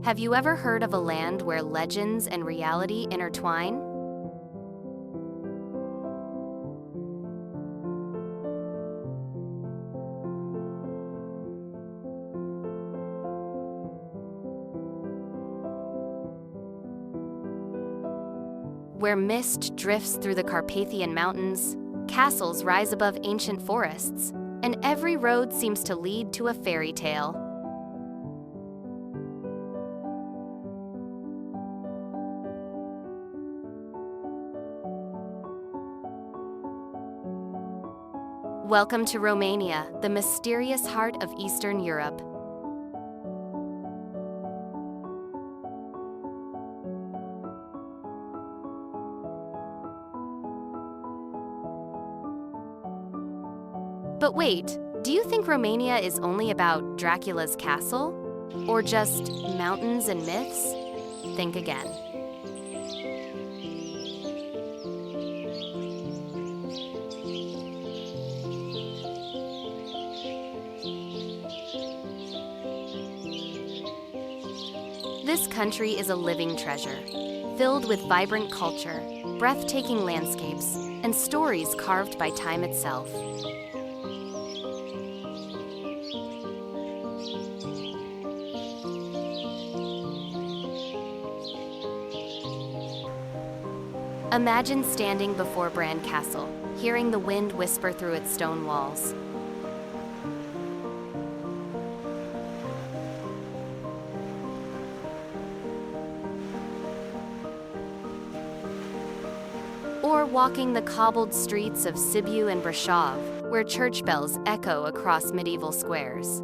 Have you ever heard of a land where legends and reality intertwine? Where mist drifts through the Carpathian Mountains, castles rise above ancient forests, and every road seems to lead to a fairy tale. Welcome to Romania, the mysterious heart of Eastern Europe. But wait, do you think Romania is only about Dracula's castle? Or just mountains and myths? Think again. This country is a living treasure, filled with vibrant culture, breathtaking landscapes, and stories carved by time itself. Imagine standing before Bran Castle, hearing the wind whisper through its stone walls. Or walking the cobbled streets of Sibiu and Brașov, where church bells echo across medieval squares.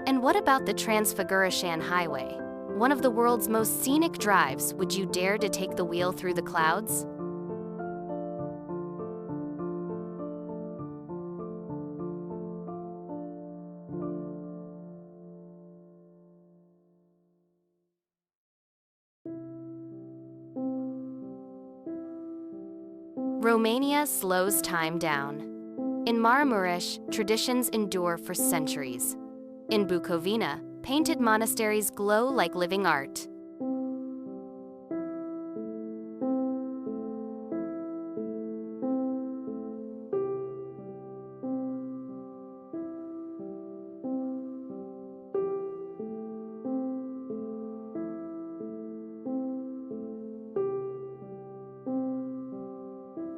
And what about the Transfăgăraș Highway? One of the world's most scenic drives. Would you dare to take the wheel through the clouds? Romania slows time down. In Maramureș, traditions endure for centuries. In Bucovina, painted monasteries glow like living art.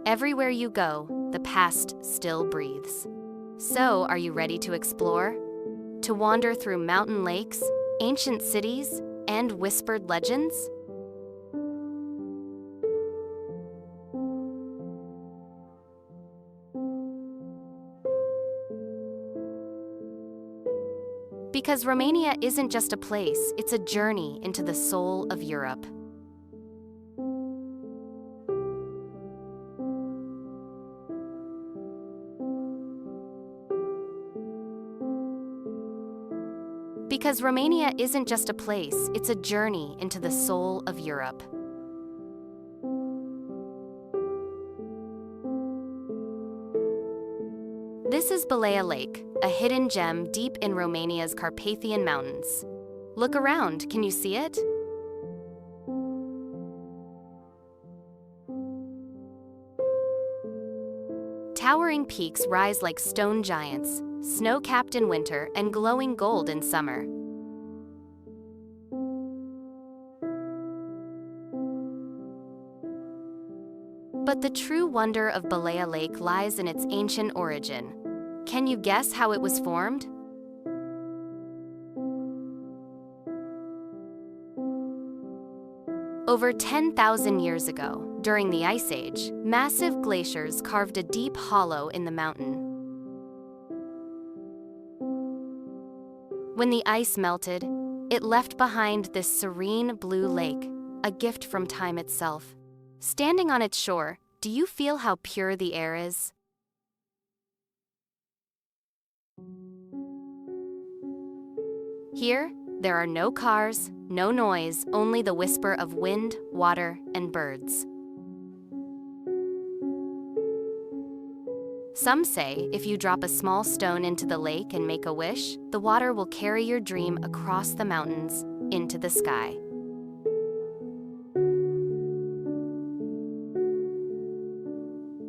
Everywhere you go, the past still breathes. So, are you ready to explore? To wander through mountain lakes, ancient cities, and whispered legends? Because Romania isn't just a place, it's a journey into the soul of Europe. Because Romania isn't just a place, it's a journey into the soul of Europe. This is Balea Lake, a hidden gem deep in Romania's Carpathian Mountains. Look around, can you see it? Towering peaks rise like stone giants, snow-capped in winter and glowing gold in summer. But the true wonder of Balea Lake lies in its ancient origin. Can you guess how it was formed? Over 10,000 years ago, during the Ice Age, massive glaciers carved a deep hollow in the mountain. When the ice melted, it left behind this serene blue lake, a gift from time itself. Standing on its shore, do you feel how pure the air is? Here, there are no cars, no noise, only the whisper of wind, water, and birds. Some say if you drop a small stone into the lake and make a wish, the water will carry your dream across the mountains into the sky.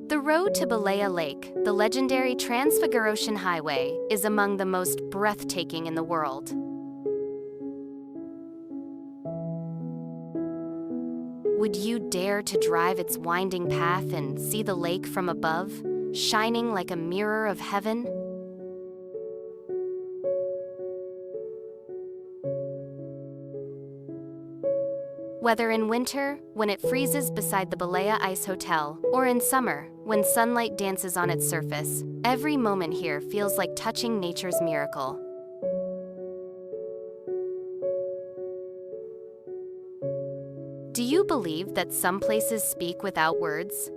The road to Balea Lake, the legendary Transfăgăraș Highway, is among the most breathtaking in the world. Would you dare to drive its winding path and see the lake from above, shining like a mirror of heaven? Whether in winter, when it freezes beside the Balea Ice Hotel, or in summer, when sunlight dances on its surface, every moment here feels like touching nature's miracle. Do you believe that some places speak without words?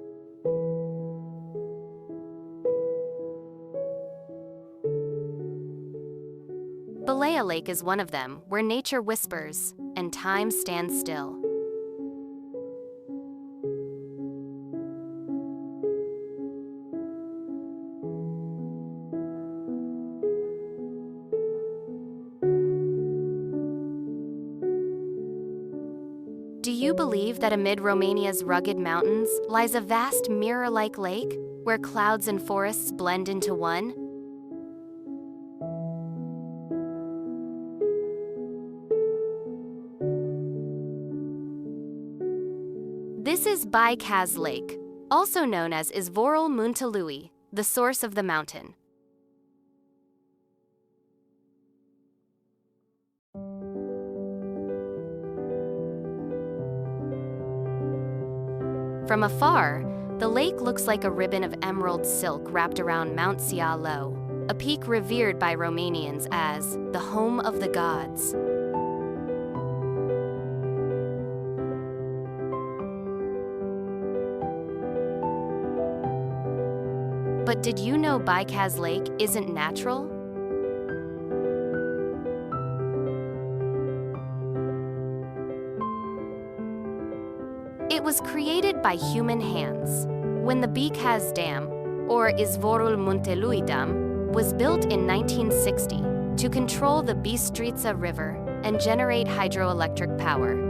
Balea Lake is one of them, where nature whispers and time stands still. Do you believe that amid Romania's rugged mountains lies a vast mirror-like lake, where clouds and forests blend into one? This is Bicaz Lake, also known as Izvorul Muntelui, the source of the mountain. From afar, the lake looks like a ribbon of emerald silk wrapped around Mount Sibiu, a peak revered by Romanians as the home of the gods. But did you know Bicaz Lake isn't natural? It was created by human hands. When the Bicaz Dam, or Izvorul Muntelui Dam, was built in 1960 to control the Bistrița River and generate hydroelectric power.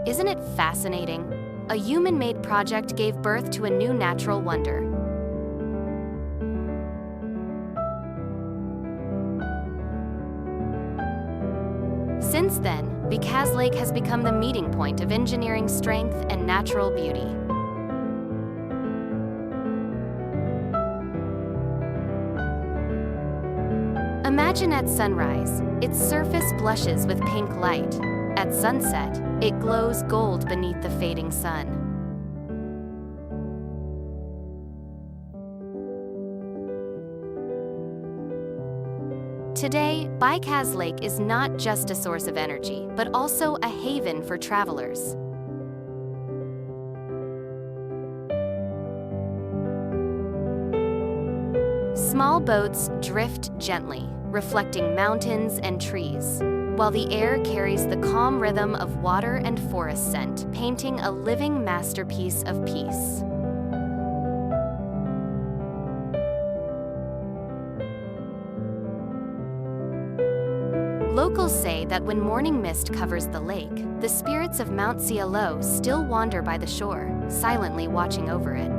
Isn't it fascinating? A human-made project gave birth to a new natural wonder. Since then, Bicaz Lake has become the meeting point of engineering strength and natural beauty. Imagine at sunrise, its surface blushes with pink light. At sunset, it glows gold beneath the fading sun. Today, Bicaz Lake is not just a source of energy, but also a haven for travelers. Small boats drift gently, reflecting mountains and trees, while the air carries the calm rhythm of water and forest scent, painting a living masterpiece of peace. Locals say that when morning mist covers the lake, the spirits of Mount Sibiu still wander by the shore, silently watching over it.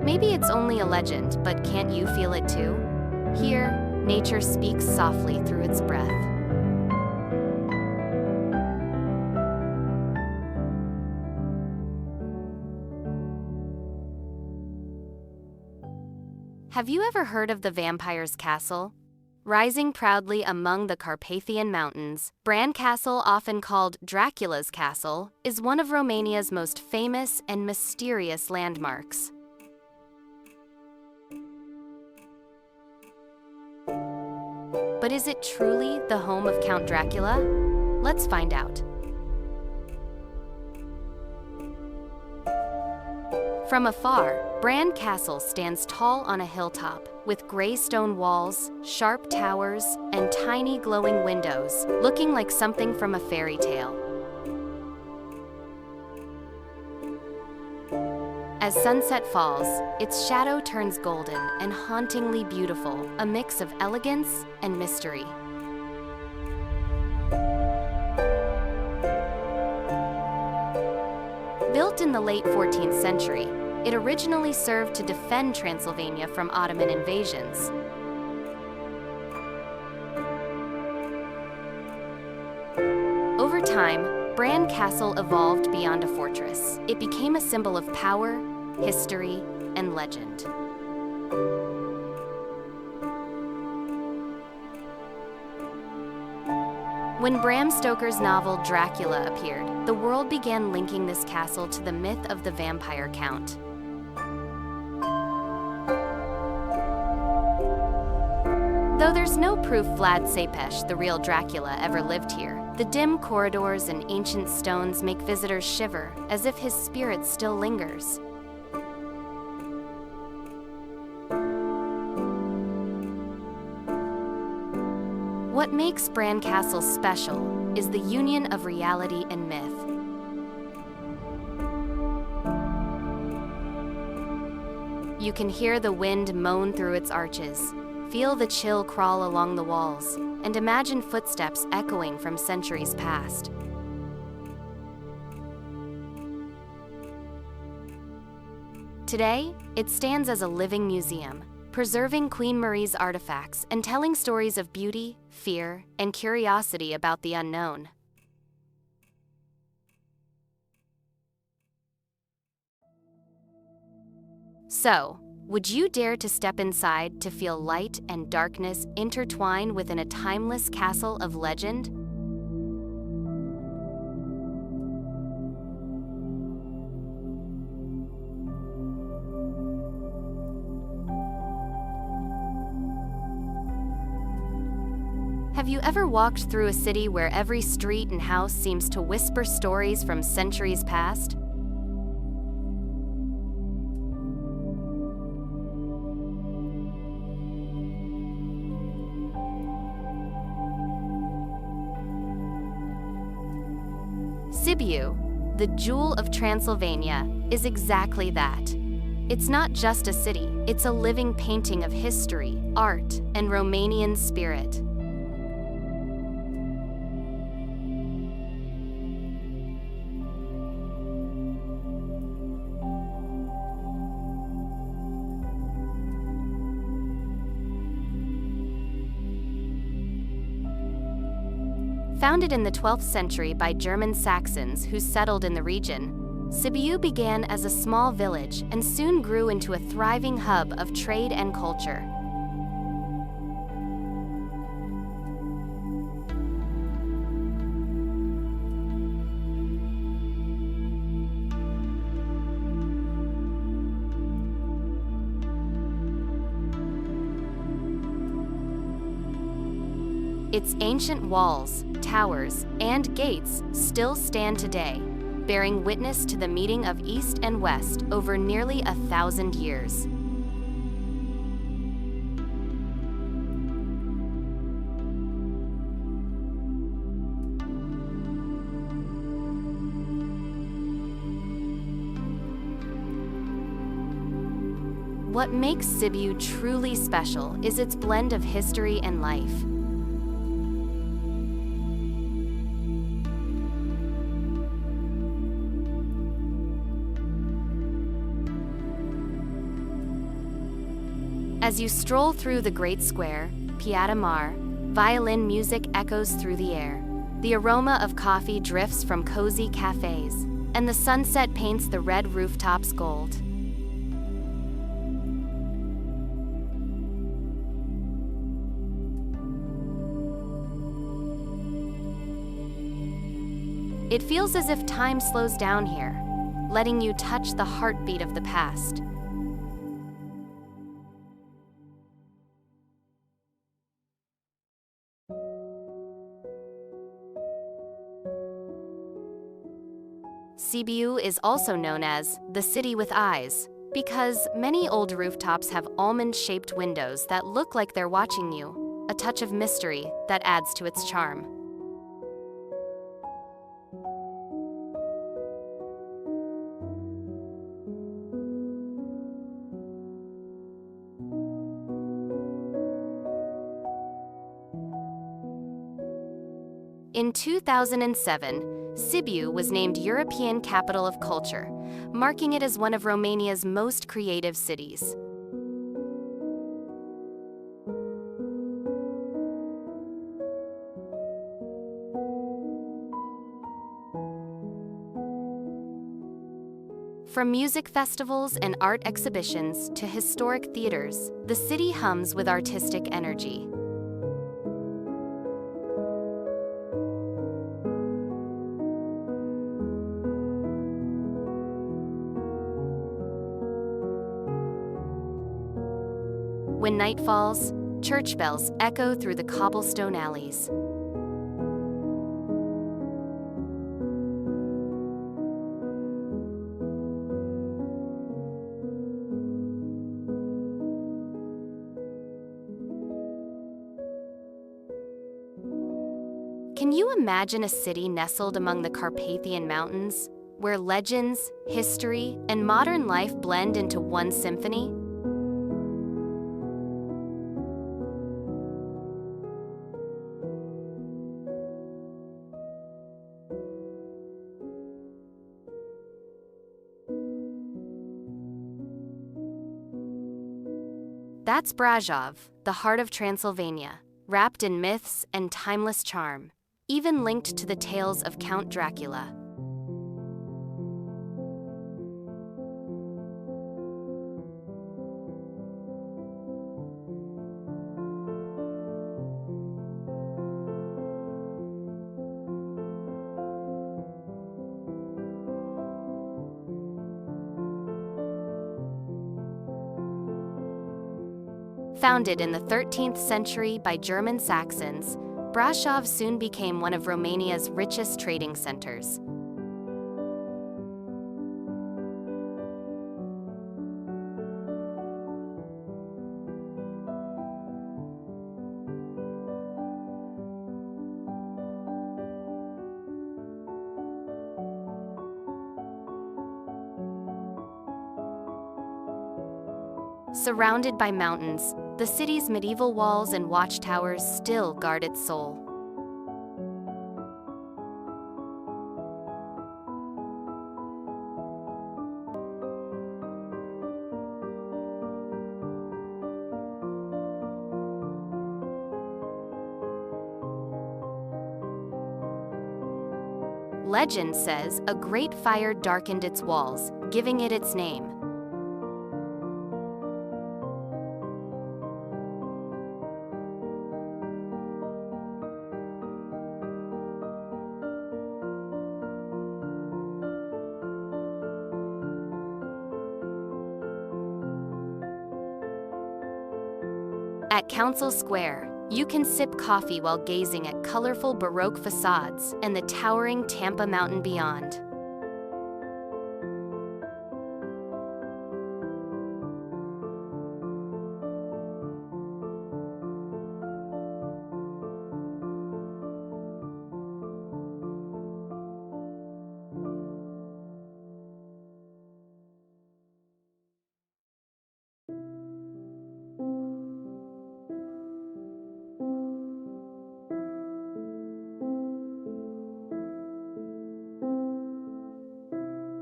Maybe it's only a legend, but can't you feel it too? Here, nature speaks softly through its breath. Have you ever heard of the Vampire's Castle? Rising proudly among the Carpathian Mountains, Bran Castle, often called Dracula's Castle, is one of Romania's most famous and mysterious landmarks. But is it truly the home of Count Dracula? Let's find out. From afar, Bran Castle stands tall on a hilltop, with gray stone walls, sharp towers, and tiny glowing windows, looking like something from a fairy tale. As sunset falls, its shadow turns golden and hauntingly beautiful, a mix of elegance and mystery. Built in the late 14th century, it originally served to defend Transylvania from Ottoman invasions. Over time, Bran Castle evolved beyond a fortress. It became a symbol of power, history, and legend. When Bram Stoker's novel Dracula appeared, the world began linking this castle to the myth of the vampire count. Though there's no proof Vlad Tepes, the real Dracula, ever lived here, the dim corridors and ancient stones make visitors shiver, as if his spirit still lingers. What makes Bran Castle special is the union of reality and myth. You can hear the wind moan through its arches, feel the chill crawl along the walls, and imagine footsteps echoing from centuries past. Today, it stands as a living museum, preserving Queen Marie's artifacts and telling stories of beauty, fear, and curiosity about the unknown. So, would you dare to step inside to feel light and darkness intertwine within a timeless castle of legend? Have you ever walked through a city where every street and house seems to whisper stories from centuries past? Sibiu, the jewel of Transylvania, is exactly that. It's not just a city, it's a living painting of history, art, and Romanian spirit. Founded in the 12th century by German Saxons who settled in the region, Sibiu began as a small village and soon grew into a thriving hub of trade and culture. Its ancient walls, towers, and gates still stand today, bearing witness to the meeting of East and West over nearly 1,000 years. What makes Sibiu truly special is its blend of history and life. As you stroll through the Great Square, Piața Mare, violin music echoes through the air. The aroma of coffee drifts from cozy cafes, and the sunset paints the red rooftops gold. It feels as if time slows down here, letting you touch the heartbeat of the past. Sibiu is also known as the city with eyes, because many old rooftops have almond-shaped windows that look like they're watching you, a touch of mystery that adds to its charm. In 2007, Sibiu was named European Capital of Culture, marking it as one of Romania's most creative cities. From music festivals and art exhibitions to historic theaters, the city hums with artistic energy. When night falls, church bells echo through the cobblestone alleys. Can you imagine a city nestled among the Carpathian Mountains, where legends, history, and modern life blend into one symphony? That's Brașov, the heart of Transylvania, wrapped in myths and timeless charm, even linked to the tales of Count Dracula. Founded in the 13th century by German Saxons, Brașov soon became one of Romania's richest trading centers. Surrounded by mountains, the city's medieval walls and watchtowers still guard its soul. Legend says a great fire darkened its walls, giving it its name. At Council Square, you can sip coffee while gazing at colorful Baroque facades and the towering Tampa Mountain beyond.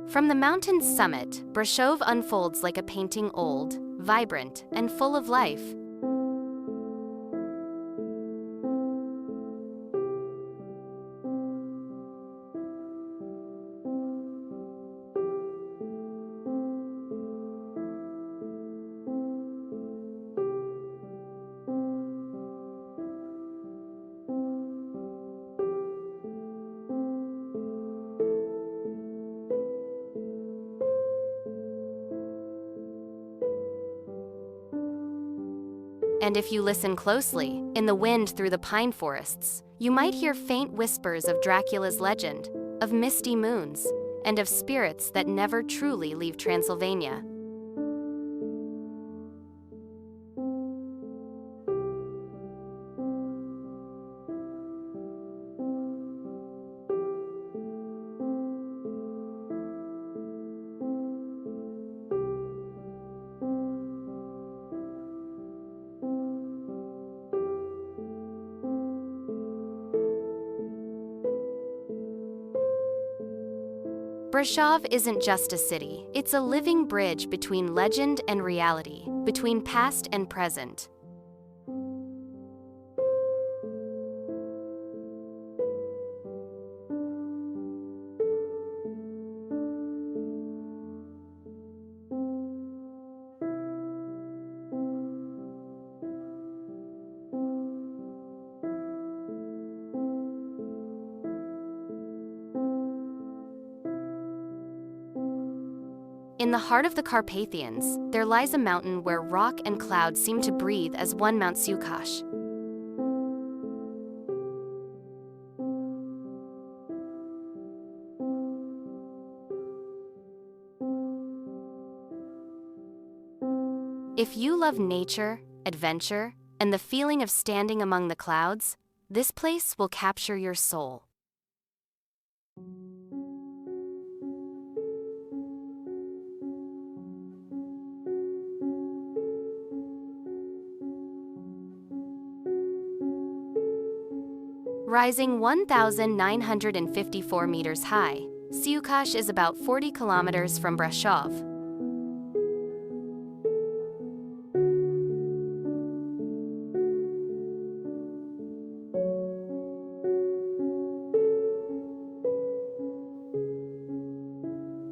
From the mountain's summit, Brașov unfolds like a painting, old, vibrant, and full of life. And if you listen closely, in the wind through the pine forests, you might hear faint whispers of Dracula's legend, of misty moons, and of spirits that never truly leave Transylvania. Brașov isn't just a city, it's a living bridge between legend and reality, between past and present. In the heart of the Carpathians, there lies a mountain where rock and cloud seem to breathe as one, Mount Ciucaș. If you love nature, adventure, and the feeling of standing among the clouds, this place will capture your soul. Rising 1,954 meters high, Ciucaș is about 40 kilometers from Brașov.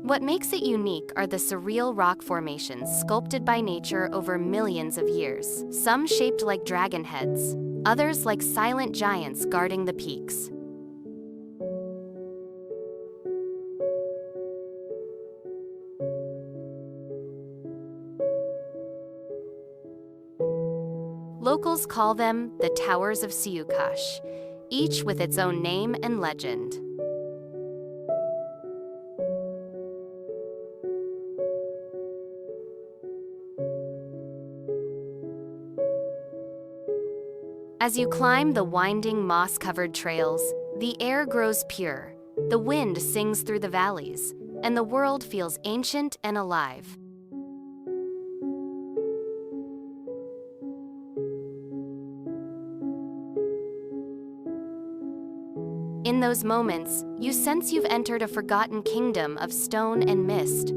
What makes it unique are the surreal rock formations sculpted by nature over millions of years, some shaped like dragon heads, others like silent giants guarding the peaks. Locals call them the Towers of Ciucaș, each with its own name and legend. As you climb the winding moss-covered trails, the air grows pure, the wind sings through the valleys, and the world feels ancient and alive. In those moments, you sense you've entered a forgotten kingdom of stone and mist.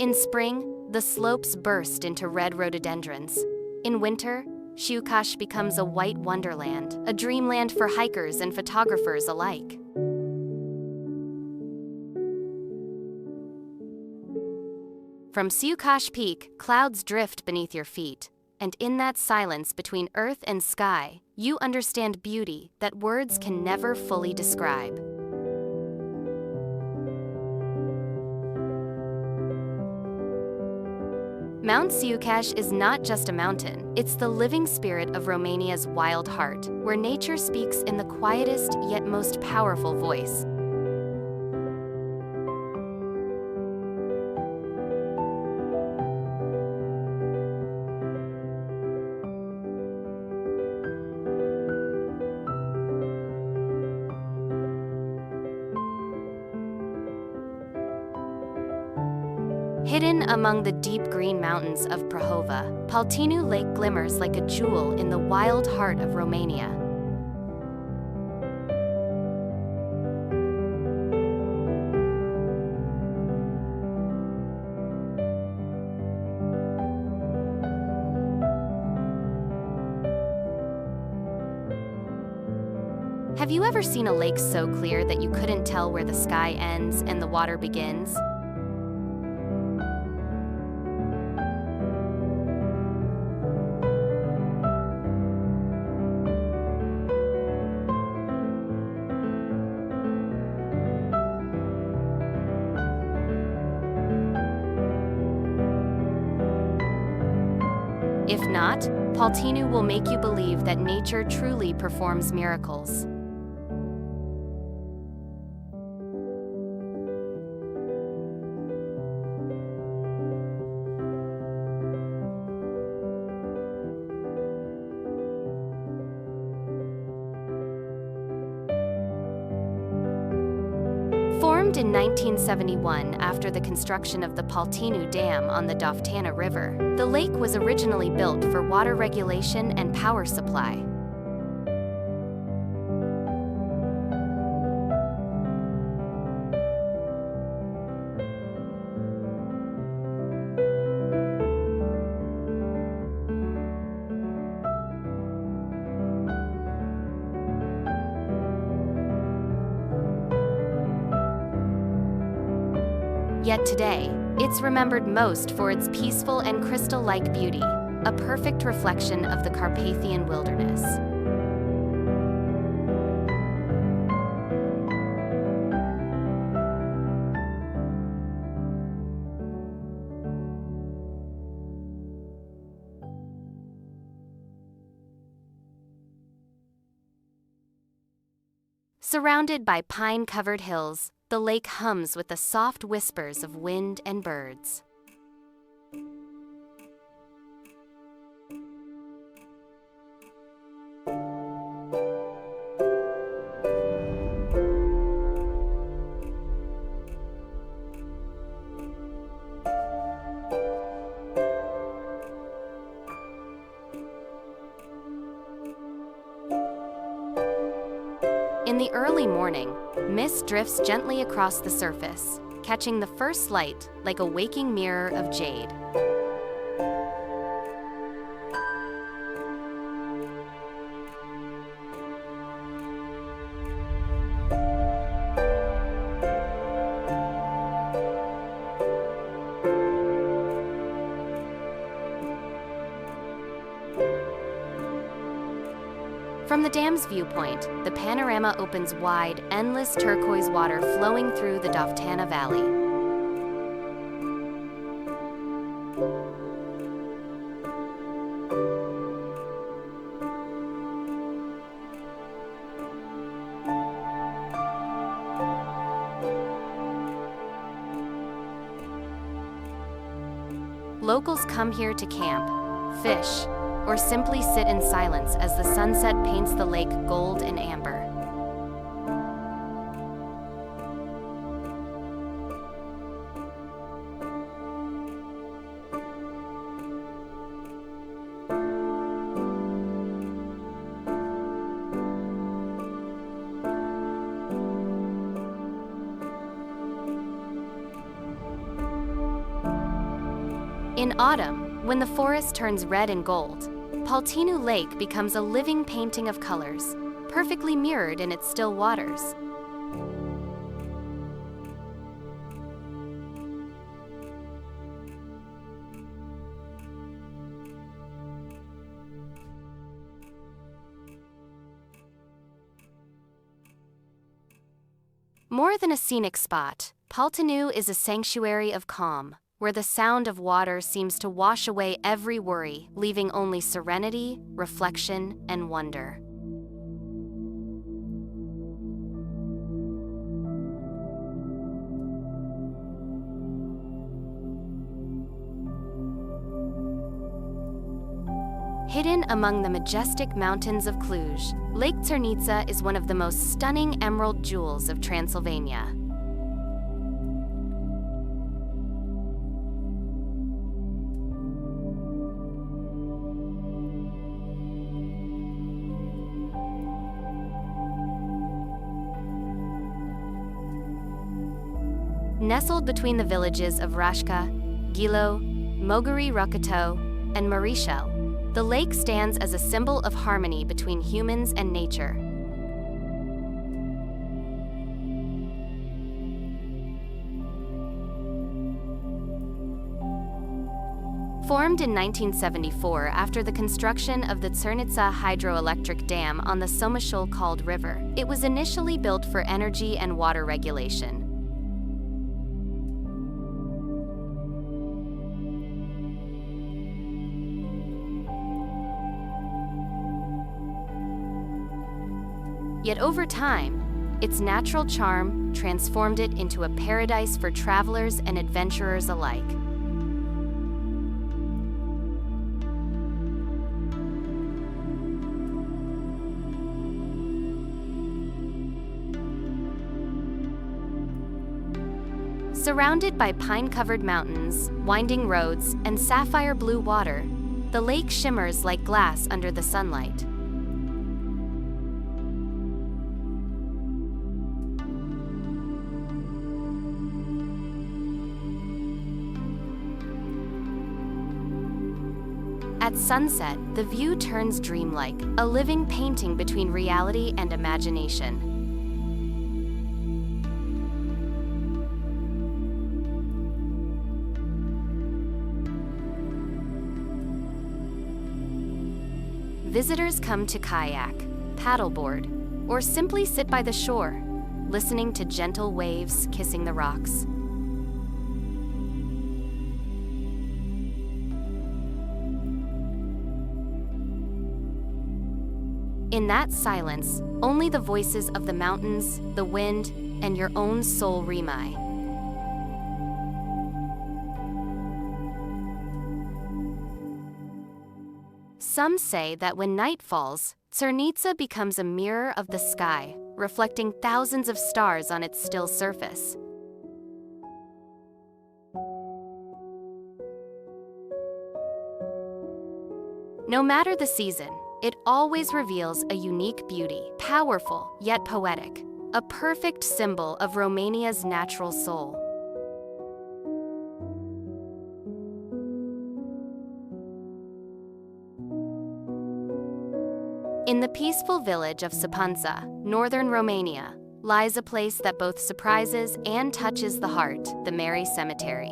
In spring, the slopes burst into red rhododendrons. In winter, Ciucaș becomes a white wonderland, a dreamland for hikers and photographers alike. From Ciucaș Peak, clouds drift beneath your feet, and in that silence between earth and sky, you understand beauty that words can never fully describe. Mount Ciucaș is not just a mountain, it's the living spirit of Romania's wild heart, where nature speaks in the quietest yet most powerful voice. Hidden among the deep green mountains of Prahova, Paltinu Lake glimmers like a jewel in the wild heart of Romania. Have you ever seen a lake so clear that you couldn't tell where the sky ends and the water begins? If not, Paltinu will make you believe that nature truly performs miracles. Formed in 1971 after the construction of the Paltinu Dam on the Doftana River, the lake was originally built for water regulation and power supply. Yet today, it's remembered most for its peaceful and crystal-like beauty, a perfect reflection of the Carpathian wilderness. Surrounded by pine-covered hills, the lake hums with the soft whispers of wind and birds. In the early morning, mist drifts gently across the surface, catching the first light like a waking mirror of jade. From the dam's viewpoint, the panorama opens wide, endless turquoise water flowing through the Doftana Valley. Locals come here to camp, fish, or simply sit in silence as the sunset paints the lake gold and amber. In autumn, when the forest turns red and gold, Paltinu Lake becomes a living painting of colors, perfectly mirrored in its still waters. More than a scenic spot, Paltinu is a sanctuary of calm, where the sound of water seems to wash away every worry, leaving only serenity, reflection, and wonder. Hidden among the majestic mountains of Cluj, Lake Tarnita is one of the most stunning emerald jewels of Transylvania. Nestled between the villages of Rașca, Gilo, Mogări Răcătău, and Mărișel, the lake stands as a symbol of harmony between humans and nature. Formed in 1974 after the construction of the Tarnita hydroelectric dam on the Someșul-Cald River, it was initially built for energy and water regulation. Yet over time, its natural charm transformed it into a paradise for travelers and adventurers alike. Surrounded by pine-covered mountains, winding roads, and sapphire blue water, the lake shimmers like glass under the sunlight. At sunset, the view turns dreamlike, a living painting between reality and imagination. Visitors come to kayak, paddleboard, or simply sit by the shore, listening to gentle waves kissing the rocks. In that silence, only the voices of the mountains, the wind, and your own soul remain. Some say that when night falls, Tarnita becomes a mirror of the sky, reflecting thousands of stars on its still surface. No matter the season, it always reveals a unique beauty, powerful yet poetic, a perfect symbol of Romania's natural soul. In the peaceful village of Săpanța, northern Romania, lies a place that both surprises and touches the heart, the Mare Cemetery.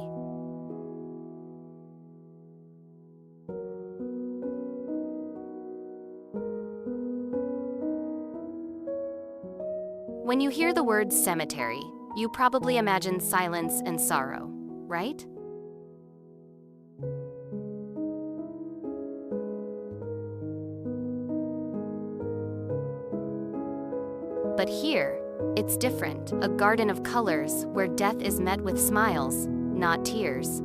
When you hear the word cemetery, you probably imagine silence and sorrow, right? But here, it's different, a garden of colors where death is met with smiles, not tears.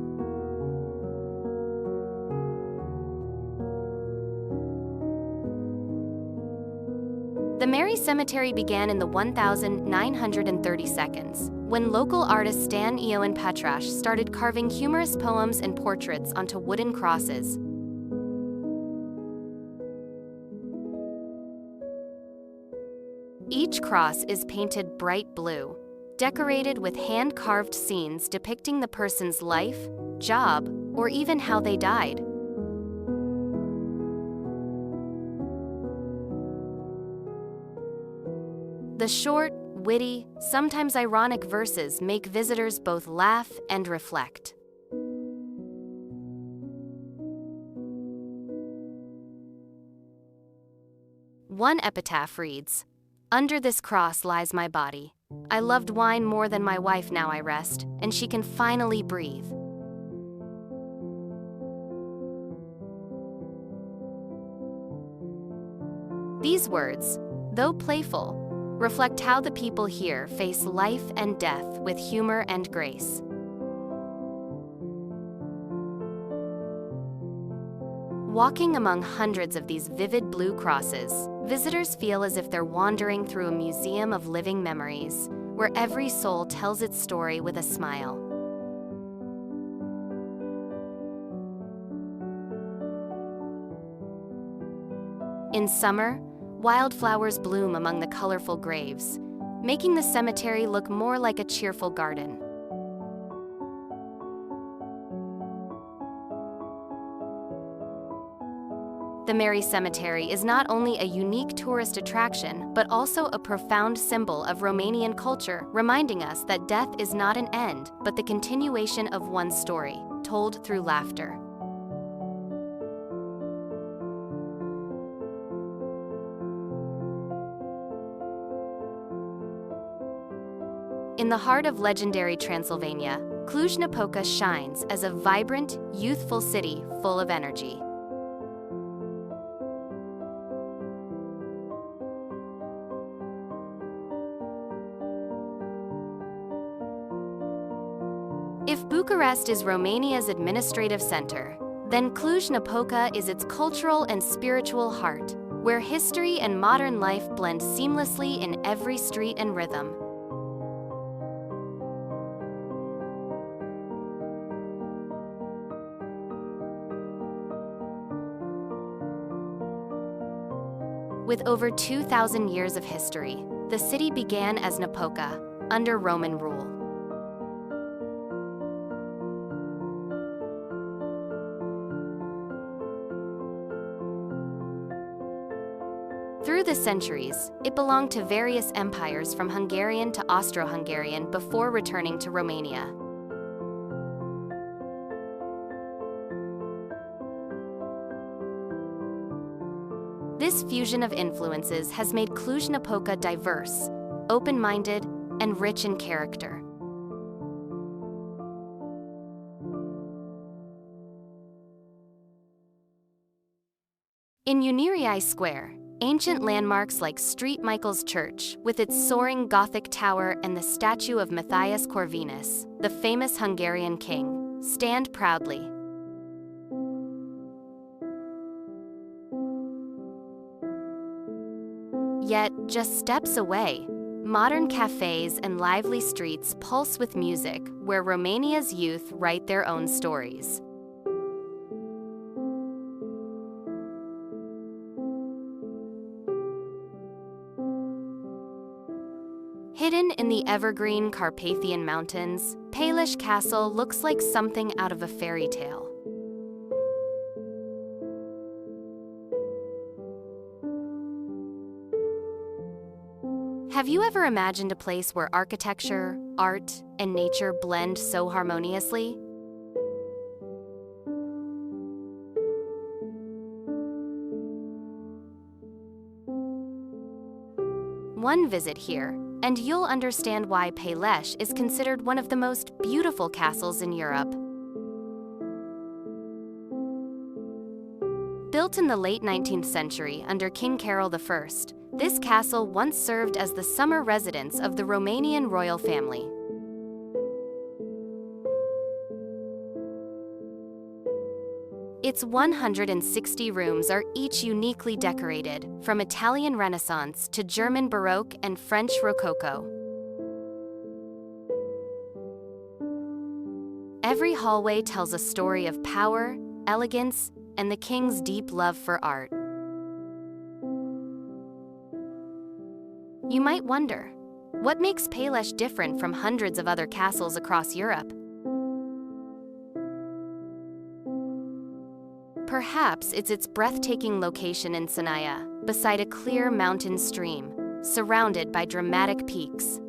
The Mare Cemetery began in the 1930s, when local artist Stan Ioan Patraș started carving humorous poems and portraits onto wooden crosses. Each cross is painted bright blue, decorated with hand-carved scenes depicting the person's life, job, or even how they died. The short, witty, sometimes ironic verses make visitors both laugh and reflect. One epitaph reads, "Under this cross lies my body. I loved wine more than my wife, now I rest, and she can finally breathe." These words, though playful, reflect how the people here face life and death with humor and grace. Walking among hundreds of these vivid blue crosses, visitors feel as if they're wandering through a museum of living memories, where every soul tells its story with a smile. In summer, wildflowers bloom among the colorful graves, making the cemetery look more like a cheerful garden. The Mare Cemetery is not only a unique tourist attraction, but also a profound symbol of Romanian culture, reminding us that death is not an end, but the continuation of one's story, told through laughter. In the heart of legendary Transylvania, Cluj-Napoca shines as a vibrant, youthful city full of energy. If Bucharest is Romania's administrative center, then Cluj-Napoca is its cultural and spiritual heart, where history and modern life blend seamlessly in every street and rhythm. With over 2,000 years of history, the city began as Napoca, under Roman rule. Through the centuries, it belonged to various empires from Hungarian to Austro-Hungarian before returning to Romania. This fusion of influences has made Cluj-Napoca diverse, open-minded, and rich in character. In Unirii Square, ancient landmarks like St. Michael's Church, with its soaring Gothic tower and the statue of Matthias Corvinus, the famous Hungarian king, stand proudly. Yet, just steps away, modern cafes and lively streets pulse with music, where Romania's youth write their own stories. Hidden in the evergreen Carpathian Mountains, Peleș Castle looks like something out of a fairy tale. Have you ever imagined a place where architecture, art, and nature blend so harmoniously? One visit here, and you'll understand why Peleș is considered one of the most beautiful castles in Europe. Built in the late 19th century under King Carol I, this castle once served as the summer residence of the Romanian royal family. Its 160 rooms are each uniquely decorated, from Italian Renaissance to German Baroque and French Rococo. Every hallway tells a story of power, elegance, and the king's deep love for art. You might wonder, what makes Peleș different from hundreds of other castles across Europe? Perhaps it's its breathtaking location in Sinaia, beside a clear mountain stream, surrounded by dramatic peaks.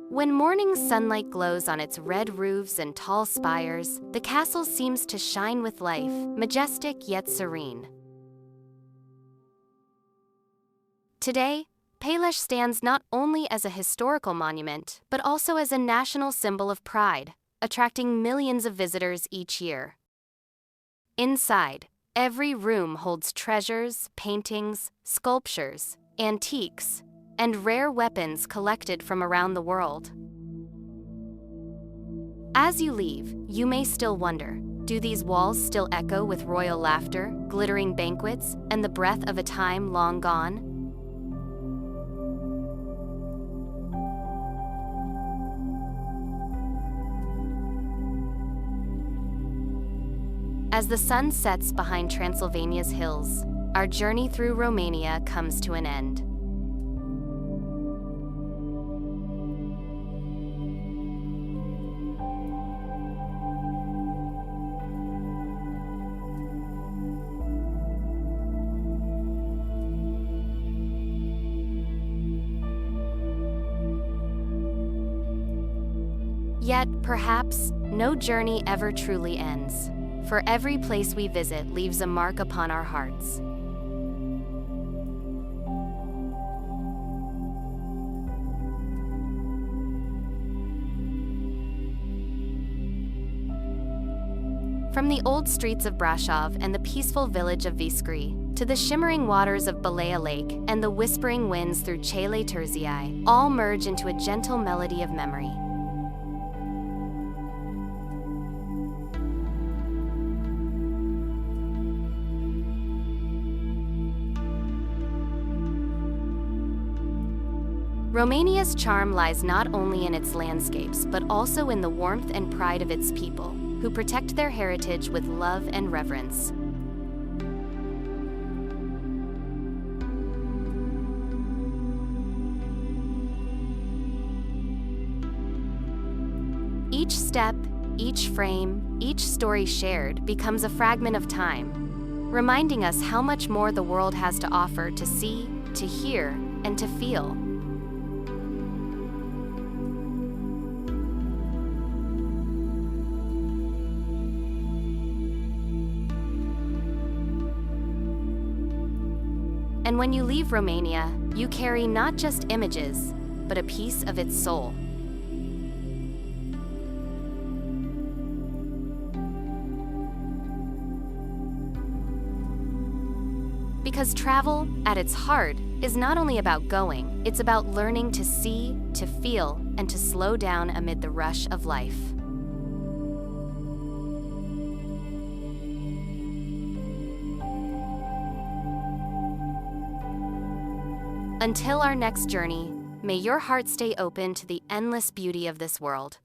When morning sunlight glows on its red roofs and tall spires, the castle seems to shine with life, majestic yet serene. Today, Peleș stands not only as a historical monument, but also as a national symbol of pride, attracting millions of visitors each year. Inside, every room holds treasures, paintings, sculptures, antiques, and rare weapons collected from around the world. As you leave, you may still wonder, do these walls still echo with royal laughter, glittering banquets, and the breath of a time long gone? As the sun sets behind Transylvania's hills, our journey through Romania comes to an end. Yet, perhaps, no journey ever truly ends. For every place we visit leaves a mark upon our hearts. From the old streets of Brașov and the peaceful village of Viscri, to the shimmering waters of Balea Lake and the whispering winds through Cele Târzii, all merge into a gentle melody of memory. Romania's charm lies not only in its landscapes, but also in the warmth and pride of its people, who protect their heritage with love and reverence. Each step, each frame, each story shared becomes a fragment of time, reminding us how much more the world has to offer to see, to hear, and to feel. And when you leave Romania, you carry not just images, but a piece of its soul. Because travel, at its heart, is not only about going, it's about learning to see, to feel, and to slow down amid the rush of life. Until our next journey, may your heart stay open to the endless beauty of this world.